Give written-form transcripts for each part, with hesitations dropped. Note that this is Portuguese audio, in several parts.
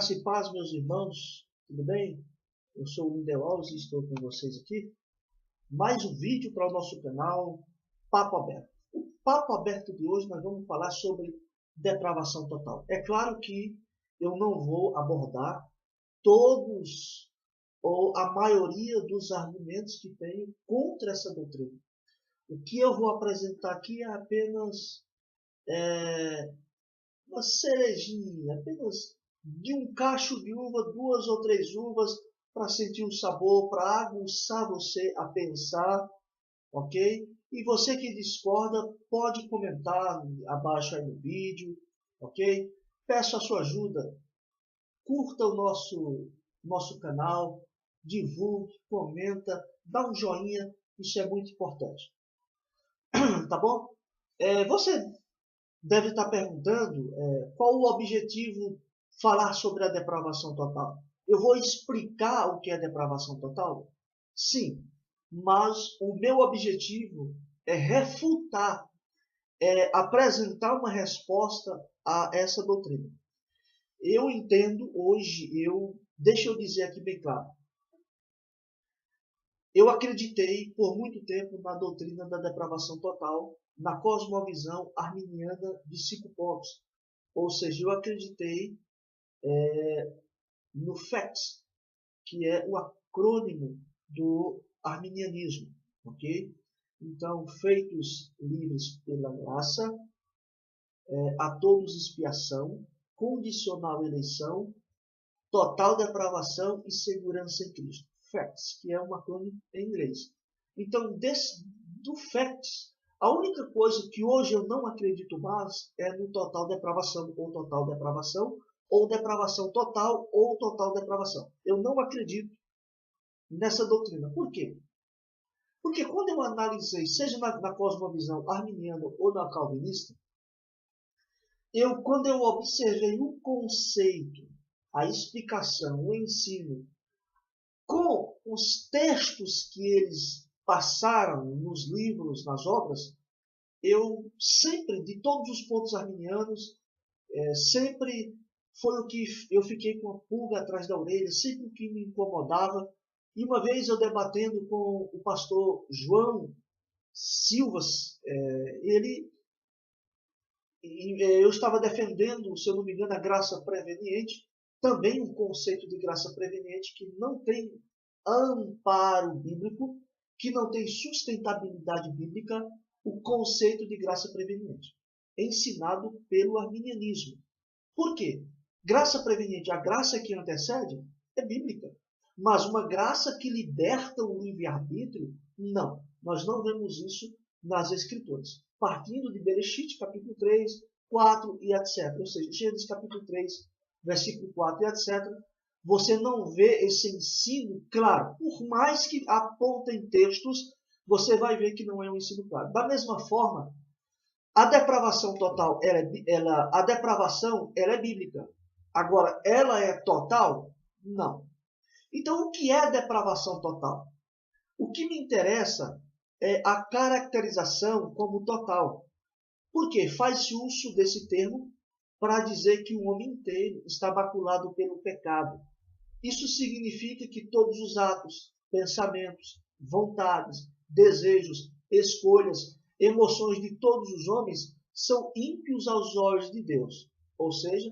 Graça e paz, meus irmãos, tudo bem? Eu sou o Lindel Alves e estou com vocês aqui. Mais um vídeo para o nosso canal Papo Aberto. O Papo Aberto de hoje nós vamos falar sobre depravação total. É claro que eu não vou abordar todos ou a maioria dos argumentos que tenho contra essa doutrina. O que eu vou apresentar aqui é apenas uma cerejinha, apenas de um cacho de uva, 2 ou 3 uvas, para sentir o sabor, para aguçar você a pensar, ok? E você que discorda, pode comentar abaixo aí no vídeo, ok? Peço a sua ajuda, curta o nosso canal, divulgue, comenta, dá um joinha, isso é muito importante, tá bom? Você deve estar perguntando qual o objetivo falar sobre a depravação total. Eu vou explicar o que é depravação total? Sim, mas o meu objetivo é refutar, apresentar uma resposta a essa doutrina. Eu entendo hoje, deixa eu dizer aqui bem claro, eu acreditei por muito tempo na doutrina da depravação total, na cosmovisão arminiana de 5 pontos. Ou seja, eu acreditei no FACTS, que é o acrônimo do arminianismo, ok? Então, feitos livres pela graça, a todos expiação, condicional eleição, total depravação e segurança em Cristo. FACTS, que é um acrônimo em inglês. Então, do FACTS, a única coisa que hoje eu não acredito mais é no total depravação, ou depravação total, ou total depravação. Eu não acredito nessa doutrina. Por quê? Porque quando eu analisei, seja na cosmovisão arminiana ou na calvinista, quando eu observei o conceito, a explicação, o ensino, com os textos que eles passaram nos livros, nas obras, eu sempre, de todos os pontos arminianos, sempre foi o que eu fiquei com a pulga atrás da orelha, sempre o que me incomodava. E uma vez eu debatendo com o pastor João Silvas, eu estava defendendo, se eu não me engano, a graça preveniente, também um conceito de graça preveniente que não tem amparo bíblico, que não tem sustentabilidade bíblica, o conceito de graça preveniente, ensinado pelo arminianismo. Por quê? Graça preveniente, a graça que antecede, é bíblica. Mas uma graça que liberta o livre-arbítrio, não. Nós não vemos isso nas Escrituras. Partindo de Bereshit, capítulo 3, 4 e etc. Ou seja, Gênesis capítulo 3, versículo 4 e etc. Você não vê esse ensino claro. Por mais que apontem textos, você vai ver que não é um ensino claro. Da mesma forma, a depravação total, a depravação ela é bíblica. Agora, ela é total? Não. Então, o que é a depravação total? O que me interessa é a caracterização como total. Por quê? Faz-se uso desse termo para dizer que o homem inteiro está maculado pelo pecado. Isso significa que todos os atos, pensamentos, vontades, desejos, escolhas, emoções de todos os homens são ímpios aos olhos de Deus. Ou seja,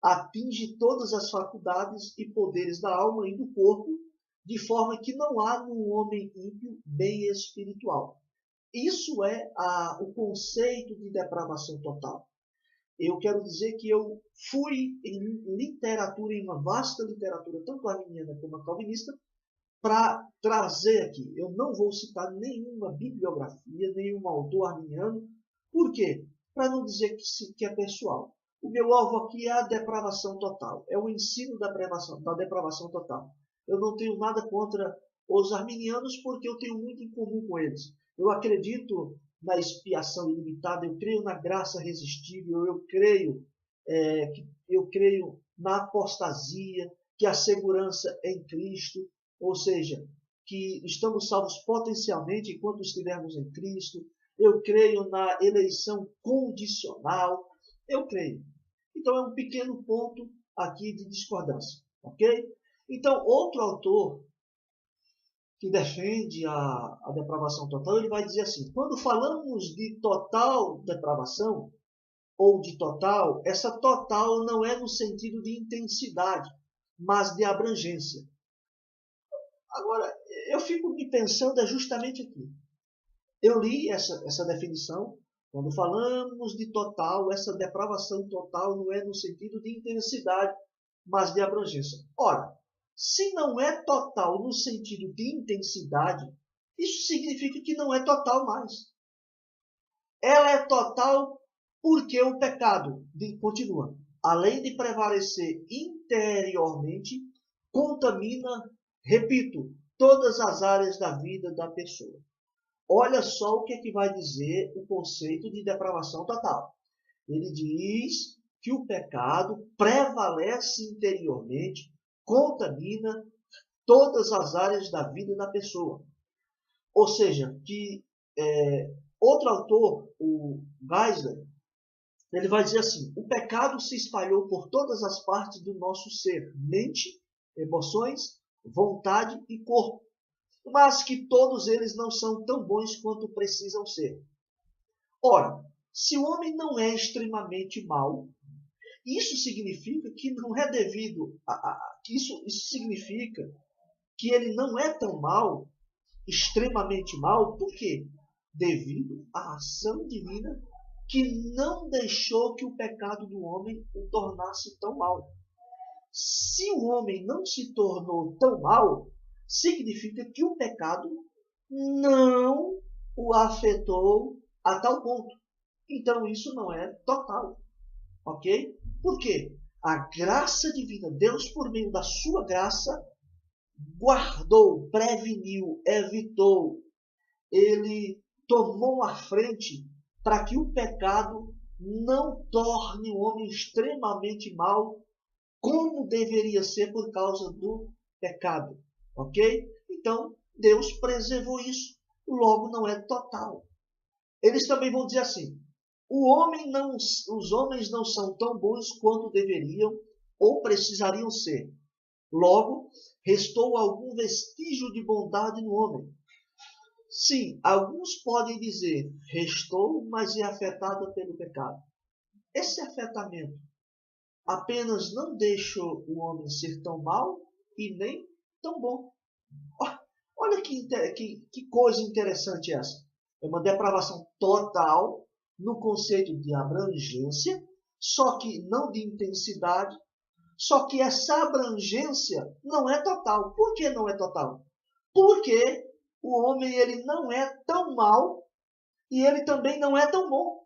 atinge todas as faculdades e poderes da alma e do corpo, de forma que não há no homem ímpio bem espiritual. Isso é o conceito de depravação total. Eu quero dizer que eu fui em literatura, em uma vasta literatura, tanto arminiana como calvinista, para trazer aqui. Eu não vou citar nenhuma bibliografia, nenhum autor arminiano. Por quê? Para não dizer que é pessoal. O meu alvo aqui é a depravação total. É o ensino da depravação total. Eu não tenho nada contra os arminianos, porque eu tenho muito em comum com eles. Eu acredito na expiação ilimitada, eu creio na graça irresistível, eu creio na apostasia, que a segurança é em Cristo, ou seja, que estamos salvos potencialmente enquanto estivermos em Cristo. Eu creio na eleição condicional, eu creio. Então é um pequeno ponto aqui de discordância, ok? Então, outro autor que defende a depravação total, ele vai dizer assim, quando falamos de total depravação, ou de total, essa total não é no sentido de intensidade, mas de abrangência. Agora, eu fico me pensando justamente aqui. Eu li essa definição, quando falamos de total, essa depravação total não é no sentido de intensidade, mas de abrangência. Ora, se não é total no sentido de intensidade, isso significa que não é total mais. Ela é total porque o pecado, continua, além de prevalecer interiormente, contamina, repito, todas as áreas da vida da pessoa. Olha só o que é que vai dizer o conceito de depravação total. Ele diz que o pecado prevalece interiormente, contamina todas as áreas da vida da pessoa. Ou seja, que outro autor, o Geisler, ele vai dizer assim, o pecado se espalhou por todas as partes do nosso ser, mente, emoções, vontade e corpo, mas que todos eles não são tão bons quanto precisam ser. Ora, se o homem não é extremamente mau, isso significa que não é devido isso significa que ele não é tão mau, extremamente mau, por quê? Devido à ação divina que não deixou que o pecado do homem o tornasse tão mau. Se o homem não se tornou tão mau, significa que o pecado não o afetou a tal ponto. Então isso não é total, ok? Por quê? A graça divina, Deus por meio da sua graça, guardou, preveniu, evitou, ele tomou a frente para que o pecado não torne o homem extremamente mau, como deveria ser por causa do pecado, ok? Então, Deus preservou isso, logo não é total. Eles também vão dizer assim, os homens não são tão bons quanto deveriam ou precisariam ser. Logo, restou algum vestígio de bondade no homem. Sim, alguns podem dizer, restou, mas é afetada pelo pecado. Esse afetamento apenas não deixou o homem ser tão mau e nem tão bom. Olha que coisa interessante essa. É uma depravação total no conceito de abrangência, só que não de intensidade, só que essa abrangência não é total. Por que não é total? Porque o homem ele não é tão mau e ele também não é tão bom.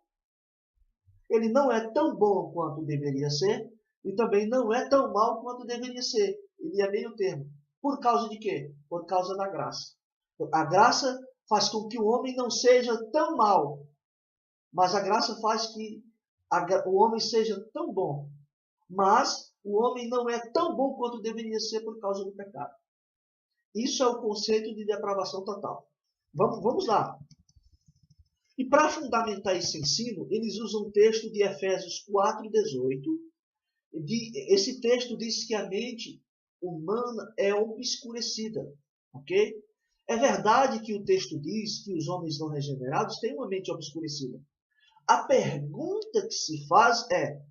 Ele não é tão bom quanto deveria ser e também não é tão mau quanto deveria ser. Ele é meio termo. Por causa de quê? Por causa da graça. A graça faz com que o homem não seja tão mau, mas a graça faz que o homem seja tão bom. Mas o homem não é tão bom quanto deveria ser por causa do pecado. Isso é o conceito de depravação total. Vamos lá. E para fundamentar esse ensino, eles usam o texto de Efésios 4:18. Esse texto diz que a mente humana é obscurecida. Ok? É verdade que o texto diz que os homens não regenerados têm uma mente obscurecida. A pergunta que se faz é,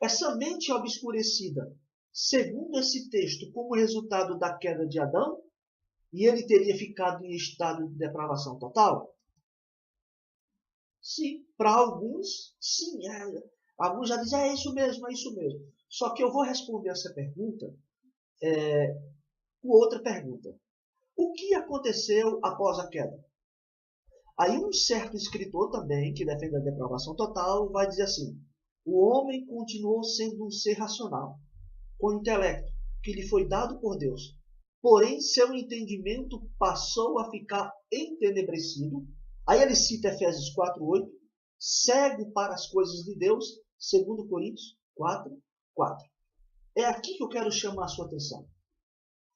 essa mente obscurecida, segundo esse texto, como resultado da queda de Adão, e ele teria ficado em estado de depravação total? Sim, para alguns, sim. Alguns já dizem, é isso mesmo, é isso mesmo. Só que eu vou responder essa pergunta com outra pergunta. O que aconteceu após a queda? Aí um certo escritor também, que defende a depravação total, vai dizer assim, o homem continuou sendo um ser racional, com intelecto, que lhe foi dado por Deus. Porém, seu entendimento passou a ficar entenebrecido. Aí ele cita Efésios 4:8, cego para as coisas de Deus, 2 Coríntios 4:4. É aqui que eu quero chamar a sua atenção.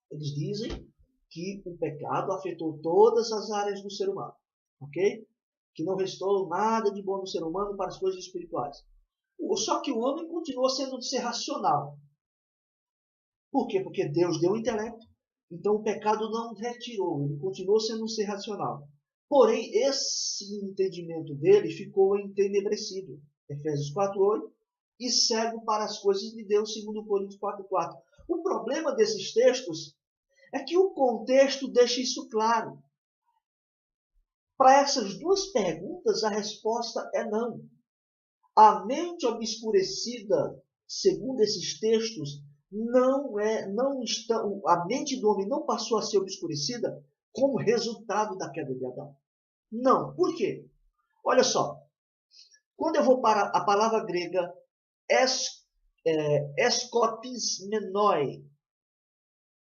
Eles dizem que o pecado afetou todas as áreas do ser humano, ok? Que não restou nada de bom no ser humano para as coisas espirituais. Só que o homem continuou sendo um ser racional. Por quê? Porque Deus deu o intelecto. Então o pecado não retirou, ele continuou sendo um ser racional. Porém, esse entendimento dele ficou entenebrecido. Efésios 4:8. E cego para as coisas de Deus, segundo Coríntios 4:4. O problema desses textos é que o contexto deixa isso claro. Para essas duas perguntas, a resposta é não. A mente obscurecida, segundo esses textos, a mente do homem não passou a ser obscurecida como resultado da queda de Adão. Não. Por quê? Olha só. Quando eu vou para a palavra grega escopismenoi,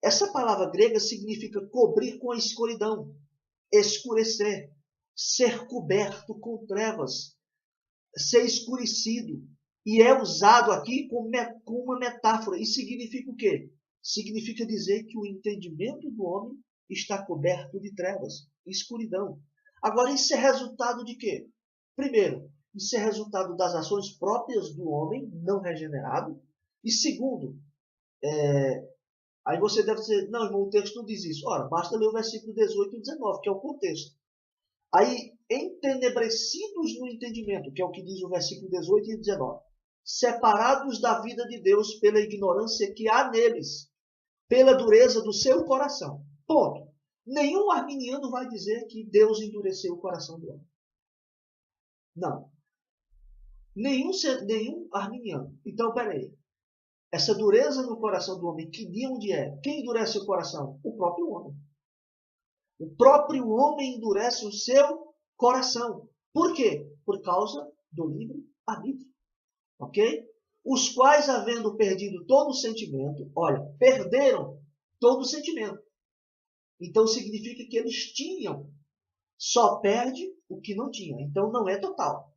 essa palavra grega significa cobrir com a escuridão, escurecer, ser coberto com trevas, ser escurecido. E é usado aqui com uma metáfora. E significa o quê? Significa dizer que o entendimento do homem está coberto de trevas, escuridão. Agora, isso é resultado de quê? Primeiro, isso é resultado das ações próprias do homem não regenerado. E segundo, aí você deve dizer, não, irmão, o texto não diz isso. Ora, basta ler o versículo 18 e 19, que é o contexto. Aí, entenebrecidos no entendimento, que é o que diz o versículo 18 e 19. Separados da vida de Deus pela ignorância que há neles, pela dureza do seu coração. Ponto. Nenhum arminiano vai dizer que Deus endureceu o coração do homem. Não. Nenhum arminiano. Então, peraí. Essa dureza no coração do homem, que de onde é? Quem endurece o coração? O próprio homem. O próprio homem endurece o seu coração. Por quê? Por causa do livre-arbítrio. Ok? Os quais, havendo perdido todo o sentimento, olha, perderam todo o sentimento. Então significa que eles tinham. Só perde o que não tinha. Então não é total.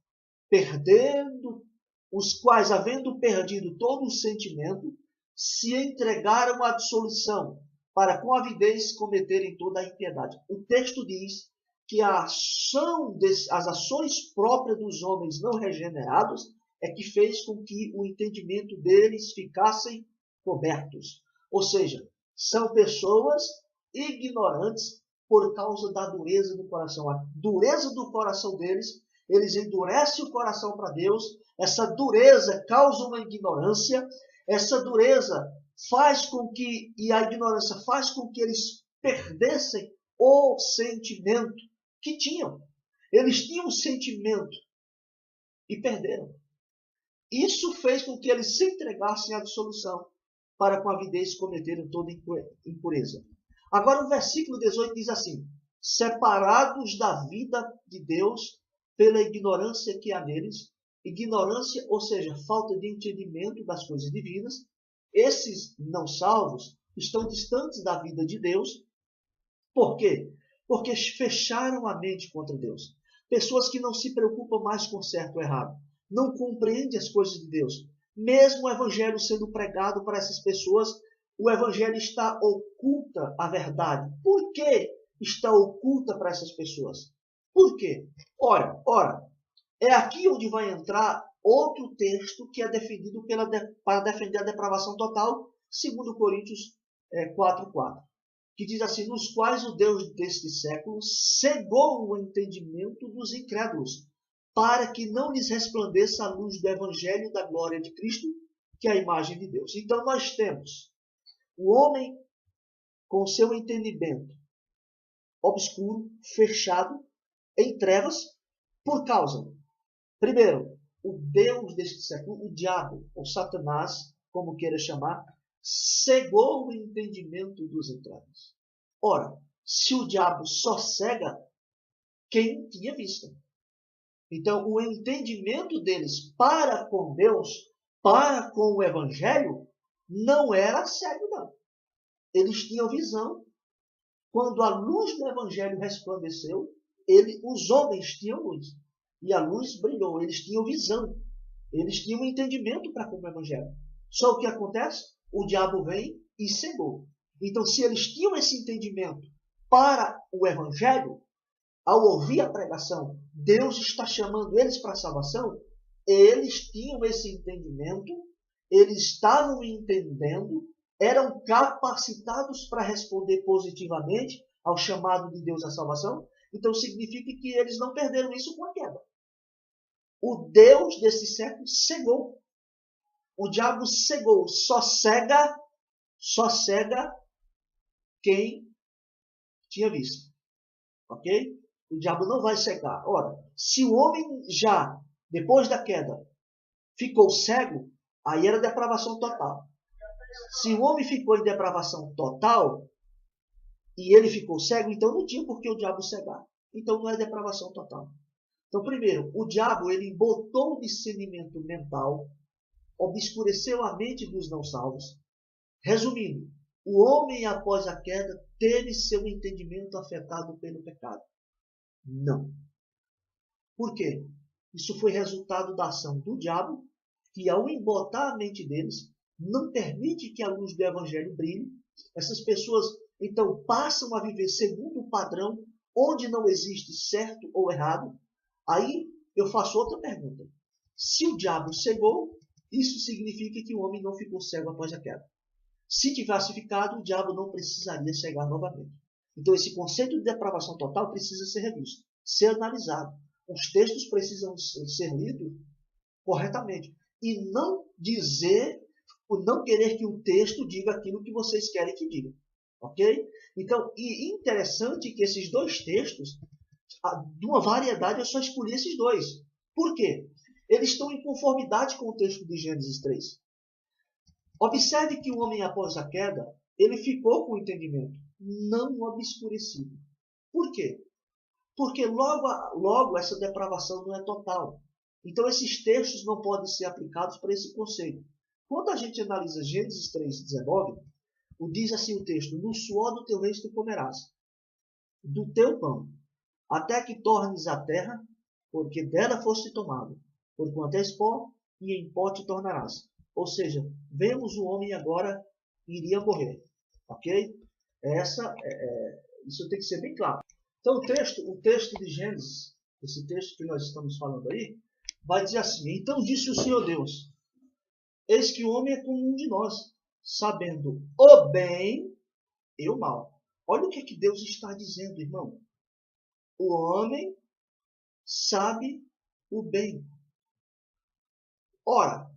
Os quais, havendo perdido todo o sentimento, se entregaram à dissolução, para com avidez cometerem toda a impiedade. O texto diz que as ações próprias dos homens não regenerados é que fez com que o entendimento deles ficassem cobertos. Ou seja, são pessoas ignorantes por causa da dureza do coração. A dureza do coração deles, eles endurecem o coração para Deus. Essa dureza causa uma ignorância. Essa dureza faz com que, e a ignorância faz com que eles perdessem o sentimento que tinham. Eles tinham um sentimento e perderam. Isso fez com que eles se entregassem à dissolução, para com avidez cometerem toda impureza. Agora o versículo 18 diz assim: separados da vida de Deus pela ignorância que há neles, ignorância, ou seja, falta de entendimento das coisas divinas. Esses não salvos estão distantes da vida de Deus. Por quê? Porque fecharam a mente contra Deus. Pessoas que não se preocupam mais com certo ou errado, não compreendem as coisas de Deus. Mesmo o evangelho sendo pregado para essas pessoas, o evangelho está oculta a verdade. Por que está oculta para essas pessoas? Por quê? Ora, é aqui onde vai entrar outro texto que é defendido para defender a depravação total, segundo Coríntios 4:4, que diz assim: nos quais o Deus deste século cegou o entendimento dos incrédulos, para que não lhes resplandeça a luz do evangelho da glória de Cristo, que é a imagem de Deus. Então nós temos o homem com seu entendimento obscuro, fechado, em trevas, por causa, primeiro, o Deus deste século, o diabo, ou Satanás, como queira chamar, cegou o entendimento dos incrédulos. Ora, se o diabo só cega quem tinha vista. Então, o entendimento deles para com Deus, para com o Evangelho, não era cego, não. Eles tinham visão. Quando a luz do Evangelho resplandeceu, os homens tinham luz. E a luz brilhou. Eles tinham visão. Eles tinham entendimento para com o Evangelho. Só o que acontece? O diabo vem e cegou. Então, se eles tinham esse entendimento para o Evangelho, ao ouvir a pregação, Deus está chamando eles para a salvação, eles tinham esse entendimento, eles estavam entendendo, eram capacitados para responder positivamente ao chamado de Deus à salvação. Então significa que eles não perderam isso com a queda. O Deus desse século cegou. O diabo cegou. Só cega quem tinha visto. Ok? O diabo não vai cegar. Ora, se o homem já, depois da queda, ficou cego, aí era depravação total. Se o homem ficou em depravação total e ele ficou cego, então não tinha por que o diabo cegar. Então não é depravação total. Então, primeiro, o diabo ele botou o discernimento mental, obscureceu a mente dos não salvos. Resumindo, o homem após a queda teve seu entendimento afetado pelo pecado? Não. Por quê? Isso foi resultado da ação do diabo, que ao embotar a mente deles, não permite que a luz do evangelho brilhe. Essas pessoas, então, passam a viver segundo o padrão, onde não existe certo ou errado. Aí eu faço outra pergunta. Se o diabo cegou, isso significa que o homem não ficou cego após a queda. Se tivesse ficado, o diabo não precisaria cegar novamente. Então esse conceito de depravação total precisa ser revisto, ser analisado. Os textos precisam ser lidos corretamente. E não dizer, não querer que o texto diga aquilo que vocês querem que diga. Ok? Então, e interessante que esses dois textos, de uma variedade, eu só escolhi esses dois. Por quê? Eles estão em conformidade com o texto de Gênesis 3. Observe que o homem, após a queda, ele ficou com o entendimento, não obscurecido. Por quê? Porque logo essa depravação não é total. Então esses textos não podem ser aplicados para esse conceito. Quando a gente analisa Gênesis 3:19, diz assim o texto: no suor do teu rosto comerás, do teu pão, até que tornes a terra, porque dela foste tomado, porquanto és pó, e em pó te tornarás. Ou seja, vemos o homem agora iria morrer. Ok? Isso tem que ser bem claro. Então o texto de Gênesis, esse texto que nós estamos falando aí, vai dizer assim: então disse o Senhor Deus, eis que o homem é como um de nós, sabendo o bem e o mal. Olha o que Deus está dizendo, irmão. O homem sabe o bem. Ora,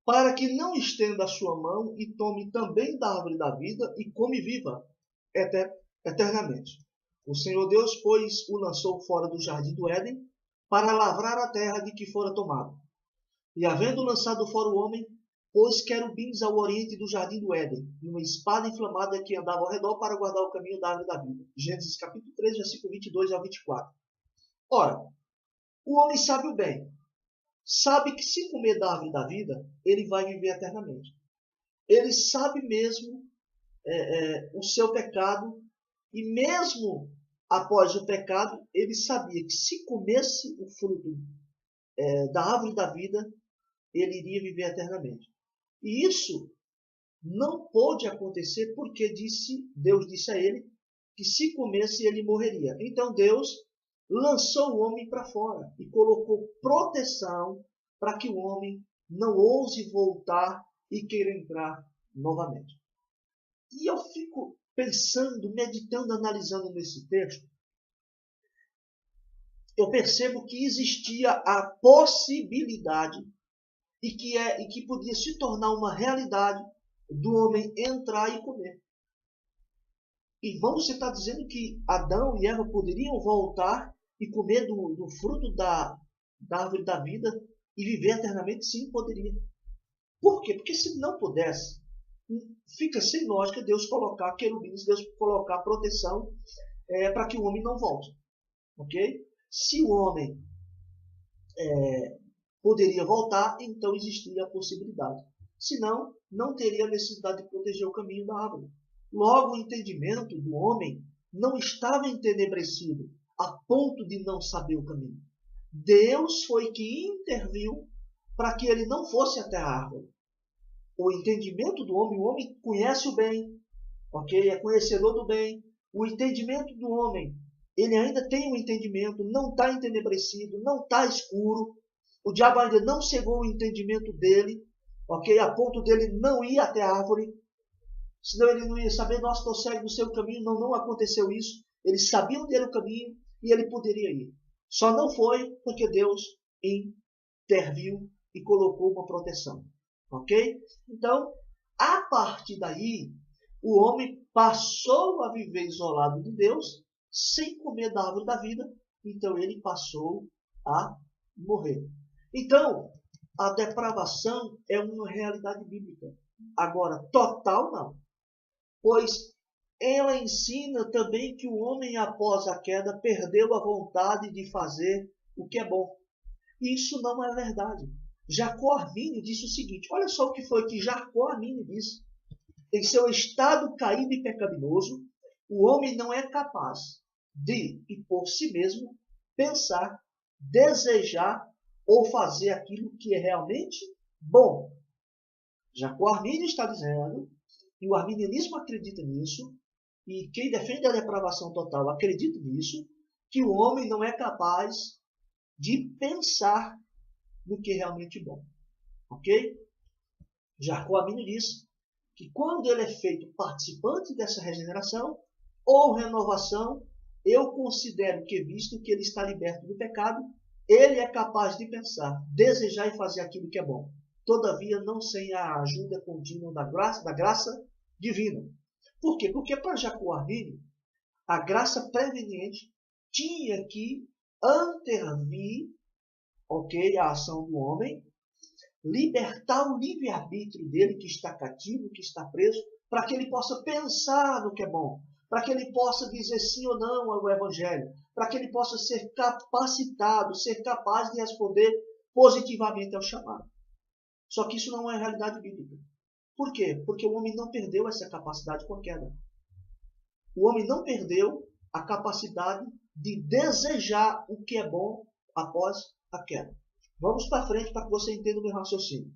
para que não estenda a sua mão e tome também da árvore da vida e come viva eternamente. O Senhor Deus, pois, o lançou fora do jardim do Éden para lavrar a terra de que fora tomado. E havendo lançado fora o homem, pôs querubins ao oriente do jardim do Éden, e uma espada inflamada que andava ao redor para guardar o caminho da árvore da vida. Gênesis capítulo 3, versículo 22 ao 24. Ora, o homem sabe o bem. Sabe que se comer da árvore da vida, ele vai viver eternamente. Ele sabe mesmo o seu pecado, e mesmo após o pecado, ele sabia que se comesse o fruto da árvore da vida, ele iria viver eternamente. E isso não pôde acontecer porque Deus disse a ele que se comesse ele morreria. Então Deus lançou o homem para fora e colocou proteção para que o homem não ouse voltar e queira entrar novamente. E eu fico pensando, meditando, analisando nesse texto, eu percebo que existia a possibilidade e que podia se tornar uma realidade do homem entrar e comer. E você está dizendo que Adão e Eva poderiam voltar e comer do fruto da árvore da vida e viver eternamente? Sim, poderia. Por quê? Porque se não pudesse, fica sem lógica Deus colocar querubins, Deus colocar proteção para que o homem não volte. Ok? Se o homem poderia voltar, então existia a possibilidade. Senão, não teria necessidade de proteger o caminho da árvore. Logo, o entendimento do homem não estava entenebrecido a ponto de não saber o caminho. Deus foi que interviu para que ele não fosse até a árvore. O entendimento do homem, o homem conhece o bem, ok? É conhecedor do bem. O entendimento do homem, ele ainda tem um entendimento, não está entenebrecido, não está escuro. O diabo ainda não cegou o entendimento dele, ok? A ponto dele não ir até a árvore. Senão ele não ia saber, nossa, estou cego no seu caminho. Não, não aconteceu isso. Ele sabia onde era o caminho e ele poderia ir. Só não foi porque Deus interviu e colocou uma proteção. Ok? Então, a partir daí, o homem passou a viver isolado de Deus, sem comer da árvore da vida. Então, ele passou a morrer. Então, a depravação é uma realidade bíblica. Agora, total não. Pois ela ensina também que o homem, após a queda, perdeu a vontade de fazer o que é bom. Isso não é verdade. Jacó Arminio disse o seguinte, olha só o que foi que Jacó Arminio disse. Em seu estado caído e pecaminoso, o homem não é capaz de, e por si mesmo, pensar, desejar ou fazer aquilo que é realmente bom. Jacó Arminio está dizendo, e o arminianismo acredita nisso, e quem defende a depravação total acredita nisso, que o homem não é capaz de pensar no que é realmente bom. Ok? Jacó Arminio diz que quando ele é feito participante dessa regeneração ou renovação, eu considero que, visto que ele está liberto do pecado, ele é capaz de pensar, desejar e fazer aquilo que é bom. Todavia, não sem a ajuda contínua da graça divina. Por quê? Porque para Jacó Arminio, a graça preveniente tinha que intervir, ok, a ação do homem, libertar o livre-arbítrio dele, que está cativo, que está preso, para que ele possa pensar no que é bom, para que ele possa dizer sim ou não ao Evangelho, para que ele possa ser capacitado, ser capaz de responder positivamente ao chamado. Só que isso não é realidade bíblica. Por quê? Porque o homem não perdeu essa capacidade com a queda. O homem não perdeu a capacidade de desejar o que é bom após a queda. Vamos para frente para que você entenda o meu raciocínio.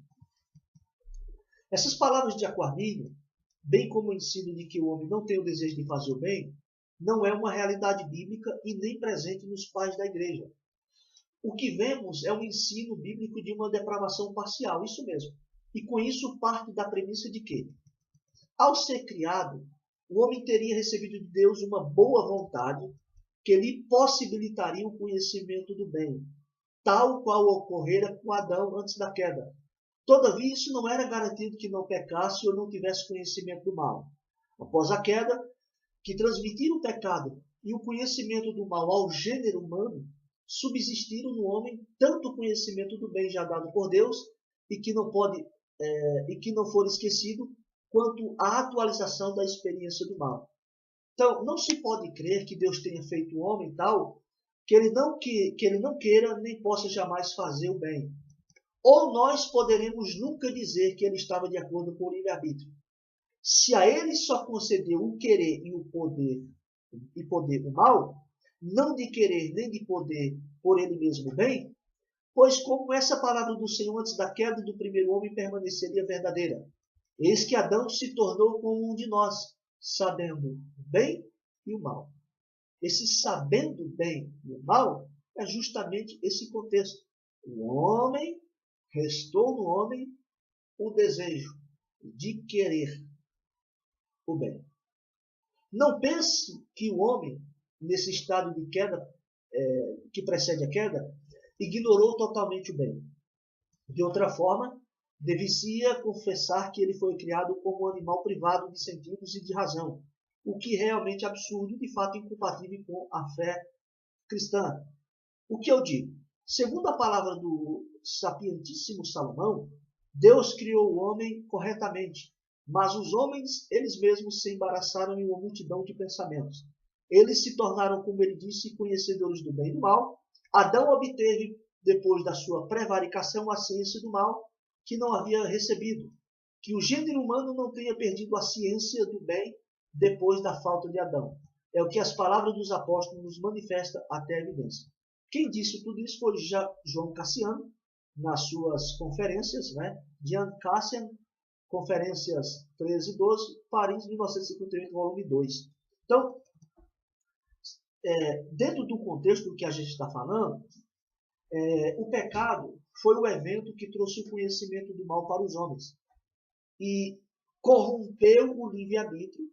Essas palavras de Jacó Arminio, bem como o ensino de que o homem não tem o desejo de fazer o bem, não é uma realidade bíblica e nem presente nos pais da igreja. O que vemos é um ensino bíblico de uma depravação parcial, isso mesmo. E com isso parte da premissa de que, ao ser criado, o homem teria recebido de Deus uma boa vontade que lhe possibilitaria o conhecimento do bem, tal qual ocorrera com Adão antes da queda. Todavia, isso não era garantido que não pecasse ou não tivesse conhecimento do mal. Após a queda, que transmitiram o pecado e o conhecimento do mal ao gênero humano, subsistiram no homem tanto o conhecimento do bem já dado por Deus e que não for esquecido, quanto a atualização da experiência do mal. Então, não se pode crer que Deus tenha feito o homem tal que ele não queira nem possa jamais fazer o bem. Ou nós poderemos nunca dizer que ele estava de acordo com o livre-arbítrio. Se a ele só concedeu o querer e o poder o mal, não de querer nem de poder por ele mesmo bem, pois como essa palavra do Senhor antes da queda do primeiro homem permaneceria verdadeira. Eis que Adão se tornou como um de nós, sabendo o bem e o mal. Esse sabendo o bem e o mal é justamente esse contexto. O homem, restou no homem o desejo de querer o bem. Não pense que o homem, nesse estado de queda, que precede a queda, ignorou totalmente o bem. De outra forma, devia confessar que ele foi criado como um animal privado de sentidos e de razão, o que é realmente absurdo e de fato incompatível com a fé cristã. O que eu digo? Segundo a palavra do sapientíssimo Salomão, Deus criou o homem corretamente, mas os homens, eles mesmos, se embaraçaram em uma multidão de pensamentos. Eles se tornaram, como ele disse, conhecedores do bem e do mal. Adão obteve, depois da sua prevaricação, a ciência do mal que não havia recebido. Que o gênero humano não tenha perdido a ciência do bem depois da falta de Adão. É o que as palavras dos apóstolos nos manifestam até a evidência. Quem disse tudo isso foi João Cassiano, nas suas conferências, Jan Cassian, Conferências 13 e 12, Paris, 1958, volume 2. Então, dentro do contexto do que a gente está falando, o pecado foi o evento que trouxe o conhecimento do mal para os homens. E corrompeu o livre-arbítrio.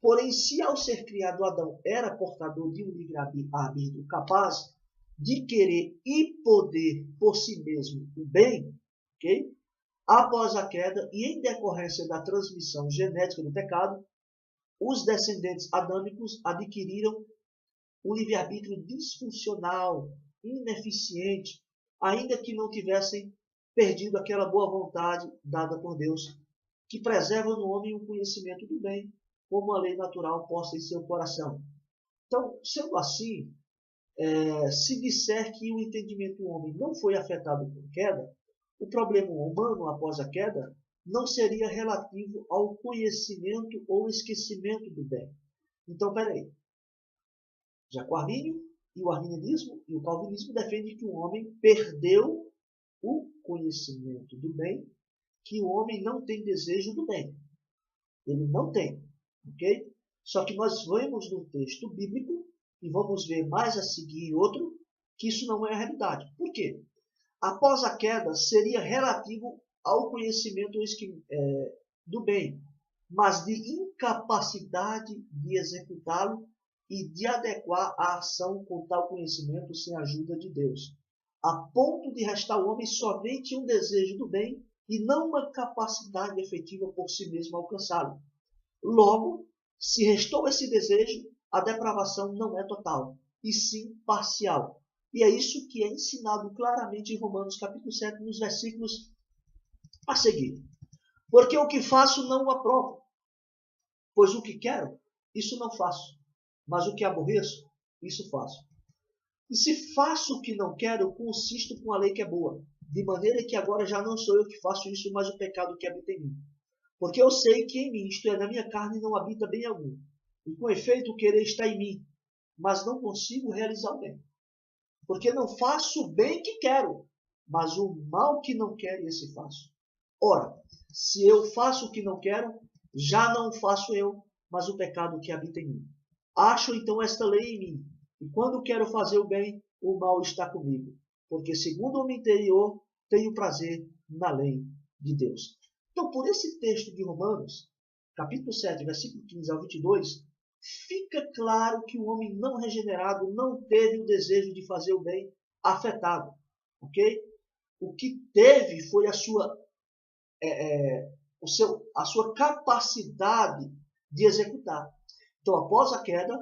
Porém, se ao ser criado Adão era portador de um livre-arbítrio capaz de querer e poder por si mesmo o bem, ok? Após a queda e em decorrência da transmissão genética do pecado, os descendentes adâmicos adquiriram um livre-arbítrio disfuncional, ineficiente, ainda que não tivessem perdido aquela boa vontade dada por Deus, que preserva no homem o conhecimento do bem, como a lei natural posta em seu coração. Então, sendo assim, se disser que o entendimento do homem não foi afetado por queda, o problema humano após a queda não seria relativo ao conhecimento ou esquecimento do bem. Então, peraí. Já que o Armínio e o arminianismo e o calvinismo defendem que o homem perdeu o conhecimento do bem, que o homem não tem desejo do bem. Ele não tem, ok? Só que nós vemos no texto bíblico, e vamos ver mais a seguir outro, que isso não é a realidade. Por quê? Após a queda, seria relativo ao conhecimento do bem, mas de incapacidade de executá-lo e de adequar a ação com tal conhecimento sem a ajuda de Deus, a ponto de restar ao homem somente um desejo do bem e não uma capacidade efetiva por si mesmo alcançá-lo. Logo, se restou esse desejo, a depravação não é total, e sim parcial. E é isso que é ensinado claramente em Romanos capítulo 7, nos versículos a seguir. Porque o que faço não o aprovo, pois o que quero, isso não faço, mas o que aborreço, isso faço. E se faço o que não quero, consisto com a lei que é boa, de maneira que agora já não sou eu que faço isso, mas o pecado que habita em mim. Porque eu sei que em mim, isto é, na minha carne, não habita bem algum. E com efeito, o querer está em mim, mas não consigo realizar o bem. Porque não faço o bem que quero, mas o mal que não quero, esse faço. Ora, se eu faço o que não quero, já não faço eu, mas o pecado que habita em mim. Acho então esta lei em mim, e quando quero fazer o bem, o mal está comigo. Porque segundo o meu interior, tenho prazer na lei de Deus. Então, por esse texto de Romanos, capítulo 7, versículo 15 ao 22, fica claro que o homem não regenerado não teve o desejo de fazer o bem afetado. Ok? O que teve foi a sua capacidade de executar. Então, após a queda,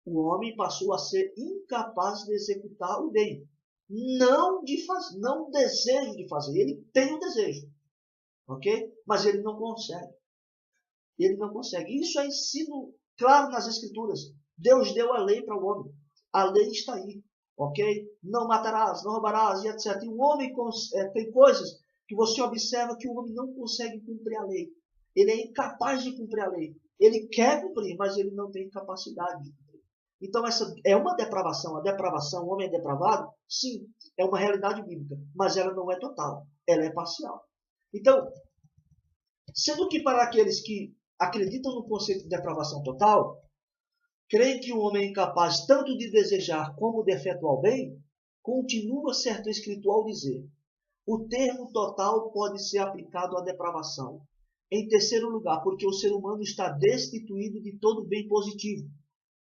o homem passou a ser incapaz de executar o bem. Não o desejo de fazer. Ele tem o desejo, ok? Mas ele não consegue. Ele não consegue. Isso é ensino claro nas Escrituras. Deus deu a lei para o homem. A lei está aí, ok? Não matarás, não roubarás, e etc. E o homem tem coisas que você observa que o homem não consegue cumprir a lei. Ele é incapaz de cumprir a lei. Ele quer cumprir, mas ele não tem capacidade de cumprir. Então, essa é uma depravação. A depravação, o homem é depravado? Sim, é uma realidade bíblica, mas ela não é total, ela é parcial. Então, sendo que para aqueles que acreditam no conceito de depravação total, creem que o homem é incapaz tanto de desejar como de efetuar o bem, continua certo escrito ao dizer: o termo total pode ser aplicado à depravação. Em terceiro lugar, porque o ser humano está destituído de todo bem positivo.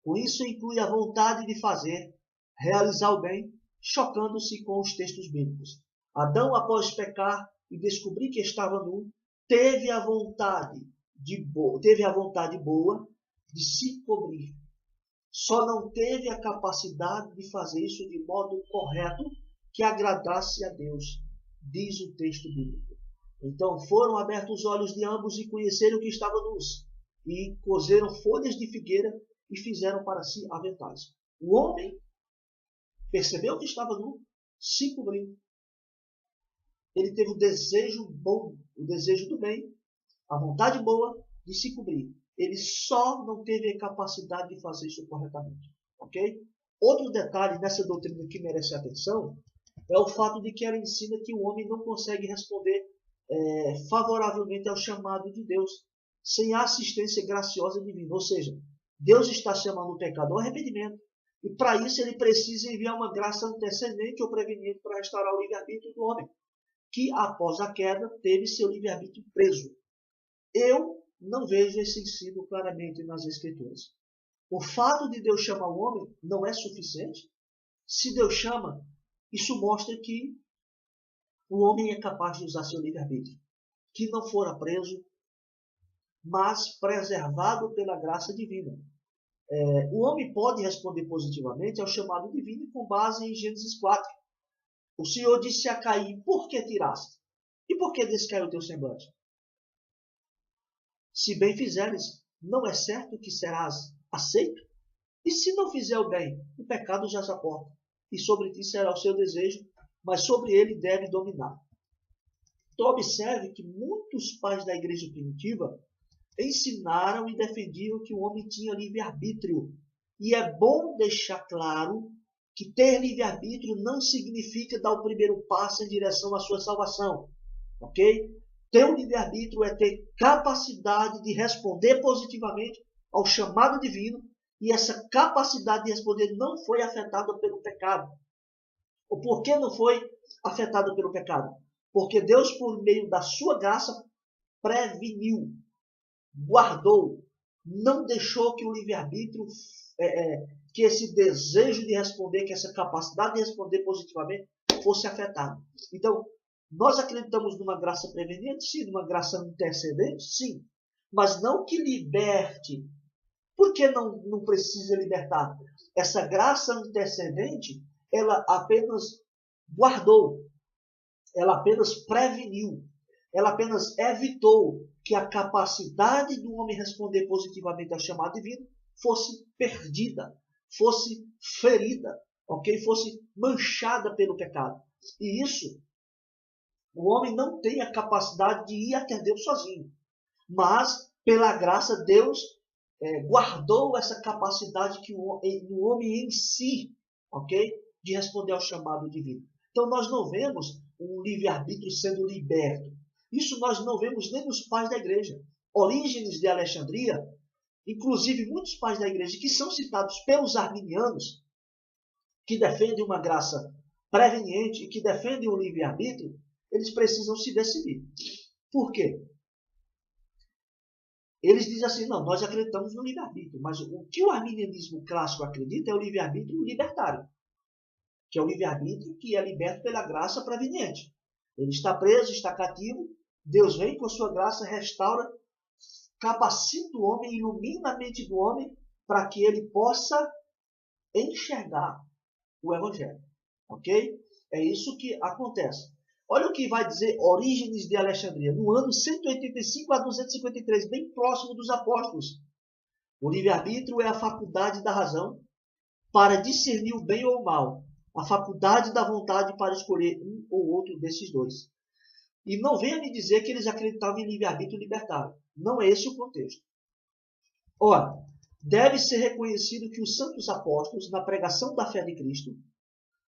Com isso inclui a vontade de fazer, realizar o bem, chocando-se com os textos bíblicos. Adão, após pecar e descobrir que estava nu, teve a vontade boa de se cobrir. Só não teve a capacidade de fazer isso de modo correto que agradasse a Deus, diz o texto bíblico. Então foram abertos os olhos de ambos e conheceram que estavam nus, e coseram folhas de figueira e fizeram para si aventais. O homem percebeu que estava nu, se cobriu. Ele teve o desejo bom, o desejo do bem, a vontade boa de se cobrir. Ele só não teve a capacidade de fazer isso corretamente. Ok? Outro detalhe nessa doutrina que merece atenção é o fato de que ela ensina que o homem não consegue responder favoravelmente ao chamado de Deus sem a assistência graciosa divina. Ou seja, Deus está chamando o pecador ao arrependimento. E para isso ele precisa enviar uma graça antecedente ou preveniente para restaurar o livre-arbítrio do homem, que após a queda teve seu livre-arbítrio preso. Eu não vejo esse ensino claramente nas Escrituras. O fato de Deus chamar o homem não é suficiente. Se Deus chama, isso mostra que o homem é capaz de usar seu livre-arbítrio, que não fora preso, mas preservado pela graça divina. O homem pode responder positivamente ao chamado divino com base em Gênesis 4. O Senhor disse a Caim: por que tiraste? E por que descaiu o teu semblante? Se bem fizeres, não é certo que serás aceito? E se não fizer o bem, o pecado já se aporta, e sobre ti será o seu desejo, mas sobre ele deve dominar. Então observe que muitos pais da igreja primitiva ensinaram e defendiam que o homem tinha livre-arbítrio. E é bom deixar claro que ter livre-arbítrio não significa dar o primeiro passo em direção à sua salvação. Ok? Ter o livre-arbítrio é ter capacidade de responder positivamente ao chamado divino, e essa capacidade de responder não foi afetada pelo pecado. O porquê não foi afetada pelo pecado? Porque Deus, por meio da sua graça, preveniu, guardou, não deixou que o livre-arbítrio, que esse desejo de responder, que essa capacidade de responder positivamente fosse afetado. Então, nós acreditamos numa graça preveniente? Sim. Numa graça intercedente? Sim. Mas não que liberte. Por que não precisa libertar? Essa graça intercedente, ela apenas guardou, ela apenas preveniu, ela apenas evitou que a capacidade do homem responder positivamente ao chamado divino fosse perdida, fosse ferida, ok? Fosse manchada pelo pecado. E isso, o homem não tem a capacidade de ir até Deus sozinho. Mas, pela graça, Deus guardou essa capacidade que o homem em si, ok? De responder ao chamado divino. Então, nós não vemos o livre-arbítrio sendo liberto. Isso nós não vemos nem nos pais da igreja. Orígenes de Alexandria, inclusive muitos pais da igreja que são citados pelos arminianos, que defendem uma graça preveniente e que defendem o livre-arbítrio, eles precisam se decidir. Por quê? Eles dizem assim, não, nós acreditamos no livre-arbítrio, mas o que o arminianismo clássico acredita é o livre-arbítrio libertário, que é o livre-arbítrio que é liberto pela graça preveniente. Ele está preso, está cativo, Deus vem com a sua graça, restaura, capacita o homem, ilumina a mente do homem para que ele possa enxergar o Evangelho. Ok? É isso que acontece. Olha o que vai dizer Orígenes de Alexandria, no ano 185 a 253, bem próximo dos apóstolos. O livre-arbítrio é a faculdade da razão para discernir o bem ou o mal, a faculdade da vontade para escolher um ou outro desses dois. E não venha me dizer que eles acreditavam em livre-arbítrio libertário. Não é esse o contexto. Ora, deve ser reconhecido que os santos apóstolos, na pregação da fé de Cristo,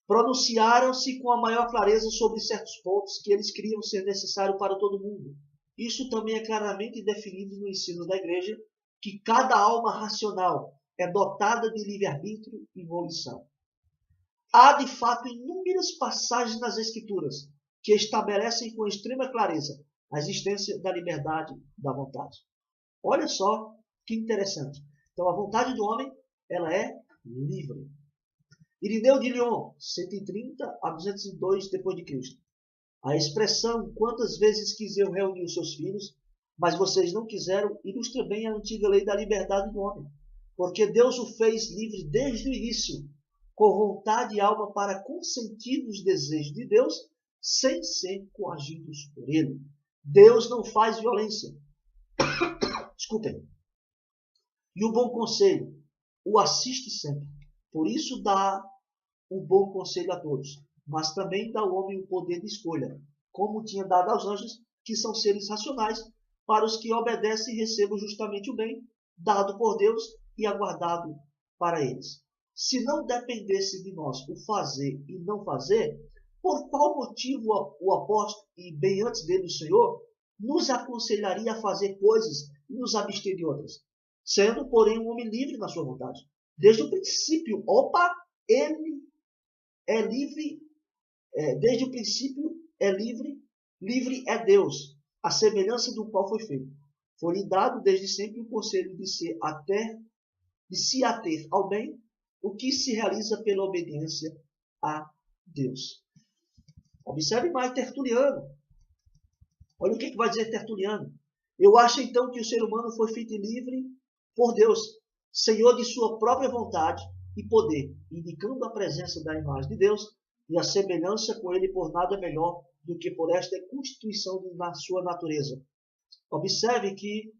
pronunciaram-se com a maior clareza sobre certos pontos que eles criam ser necessários para todo mundo. Isso também é claramente definido no ensino da igreja, que cada alma racional é dotada de livre-arbítrio e volição. Há, de fato, inúmeras passagens nas Escrituras que estabelecem com extrema clareza a existência da liberdade da vontade. Olha só que interessante. Então, a vontade do homem, ela é livre. Irineu de Lyon, 130 a 202 d.C. A expressão, quantas vezes quis eu reunir os seus filhos, mas vocês não quiseram, ilustra bem a antiga lei da liberdade do homem. Porque Deus o fez livre desde o início, com vontade e alma para consentir nos desejos de Deus, sem ser coagidos por ele. Deus não faz violência. Desculpem. E o bom conselho o assiste sempre. Por isso dá o bom conselho a todos, mas também dá ao homem o poder de escolha, como tinha dado aos anjos, que são seres racionais, para os que obedecem e recebam justamente o bem, dado por Deus e aguardado para eles. Se não dependesse de nós o fazer e não fazer, por qual motivo o apóstolo, e bem antes dele o Senhor, nos aconselharia a fazer coisas e nos abster de outras? Sendo, porém, um homem livre na sua vontade. Desde o princípio, ele é livre, desde o princípio é livre, livre é Deus, a semelhança do qual foi feito. Foi-lhe dado desde sempre o conselho de se ater ao bem, o que se realiza pela obediência a Deus. Observe mais Tertuliano. Olha o que vai dizer Tertuliano. Eu acho então que o ser humano foi feito livre por Deus, senhor de sua própria vontade e poder, indicando a presença da imagem de Deus e a semelhança com ele por nada melhor do que por esta constituição na sua natureza. Observe que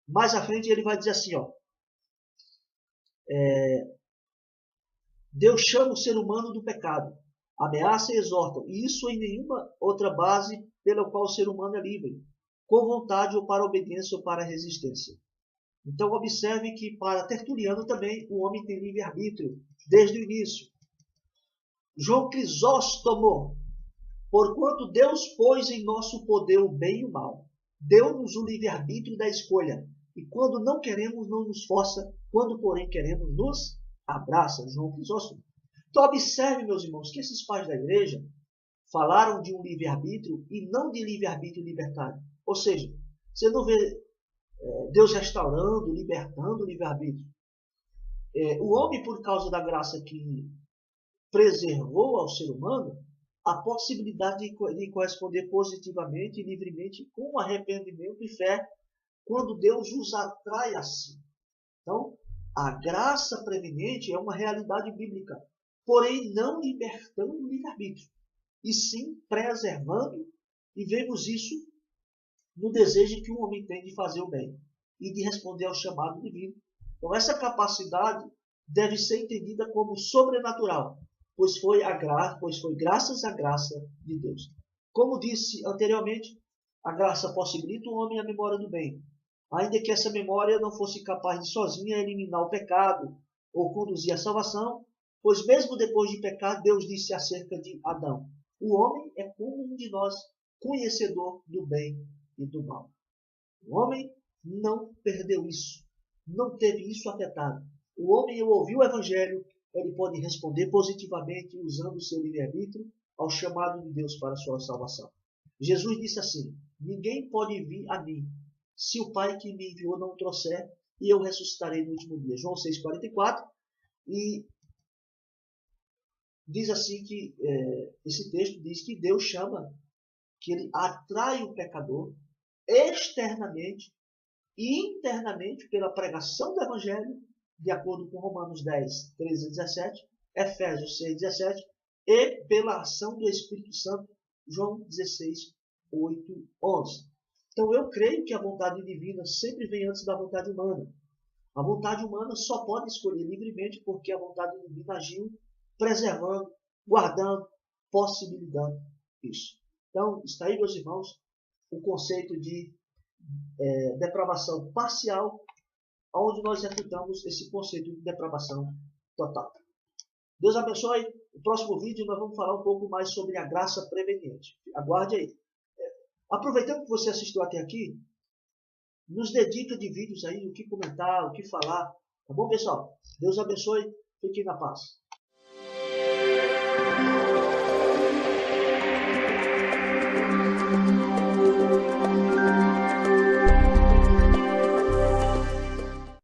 mais à frente ele vai dizer assim, ó, Deus chama o ser humano do pecado, ameaça e exorta, e isso em nenhuma outra base pela qual o ser humano é livre, com vontade ou para obediência ou para resistência. Então observe que para Tertuliano também o homem tem livre-arbítrio desde o início. João Crisóstomo, porquanto Deus pôs em nosso poder o bem e o mal, deu-nos o livre-arbítrio da escolha, e quando não queremos, não nos força, quando porém queremos, nos abraça. João Crisóstomo. Então observe, meus irmãos, que esses pais da igreja falaram de um livre-arbítrio e não de livre-arbítrio libertário. Ou seja, você não vê Deus restaurando, libertando o livre-arbítrio. O homem, por causa da graça que preservou ao ser humano, a possibilidade de corresponder positivamente e livremente com arrependimento e fé quando Deus os atrai a si. Então, a graça preeminente é uma realidade bíblica, porém não libertando o livre-arbítrio, e sim preservando, e vemos isso no desejo que o homem tem de fazer o bem e de responder ao chamado divino. Então, essa capacidade deve ser entendida como sobrenatural, pois foi graças à graça de Deus. Como disse anteriormente, a graça possibilita o homem a memória do bem, ainda que essa memória não fosse capaz de sozinha eliminar o pecado ou conduzir à salvação, pois mesmo depois de pecar, Deus disse acerca de Adão: o homem é como um de nós, conhecedor do bem e do mal. O homem não perdeu isso, não teve isso afetado. O homem ouviu o evangelho, ele pode responder positivamente usando o seu livre-arbítrio ao chamado de Deus para a sua salvação. Jesus disse assim: ninguém pode vir a mim se o Pai que me enviou não o trouxer, e eu ressuscitarei no último dia. João 6,44. E diz assim que esse texto diz que Deus chama, que ele atrai o pecador externamente e internamente pela pregação do evangelho, de acordo com Romanos 10, 13 e 17, Efésios 6, 17, e pela ação do Espírito Santo, João 16, 8, 11. Então eu creio que a vontade divina sempre vem antes da vontade humana. A vontade humana só pode escolher livremente porque a vontade divina agiu preservando, guardando, possibilitando isso. Então está aí, meus irmãos, o conceito de depravação parcial, onde nós refutamos esse conceito de depravação total. Deus abençoe. No próximo vídeo nós vamos falar um pouco mais sobre a graça preveniente. Aguarde aí. Aproveitando que você assistiu até aqui, nos dedica de vídeos aí, o que comentar, o que falar. Tá bom, pessoal? Deus abençoe. Fiquem na paz.